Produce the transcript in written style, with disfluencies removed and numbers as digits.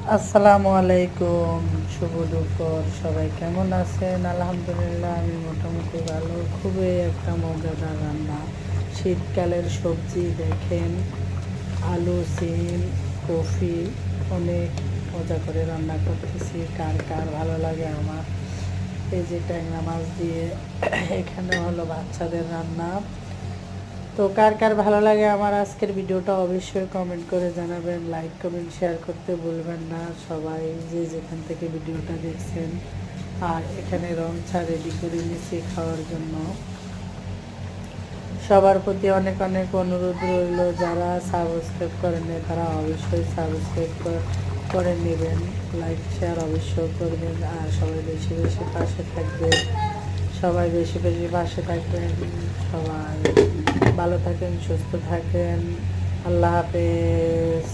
আসসালামু আলাইকুম, শুভ দুপুর। সবাই কেমন আছেন? আলহামদুলিল্লাহ, আমি মোটামুটি ভালো। খুবই একটা মজাদার রান্না, শীতকালের সবজি। দেখেন, আলু, সিম, কফি, অনেক মজা করে রান্না করতেছি। কার কার ভালো লাগে আমার এই যে ট্যাংরা মাছ দিয়ে এখানে হলো বাচ্চাদের রান্না। তো কার কার ভালো লাগে আমার আজকের ভিডিওটা অবশ্যই কমেন্ট করে জানাবেন, লাইক কমেন্ট শেয়ার করতে ভুলবেন না সবাই যে যেখান থেকে ভিডিওটা দেখছেন। আর এখানে রং চা রেডি করে নিয়েছি খাওয়ার জন্য। সবার প্রতি অনেক অনেক অনুরোধ রইল, যারা সাবস্ক্রাইব করেন তারা অবশ্যই সাবস্ক্রাইব করে নেবেন, লাইক শেয়ার অবশ্যই করবেন। আর সবাই বেশি বেশি পাশে থাকবেন, সবাই বেশি বেশি পাশে থাকবেন। সবাই ভালো থাকেন, সুস্থ থাকেন। আল্লাহ হাফেজ।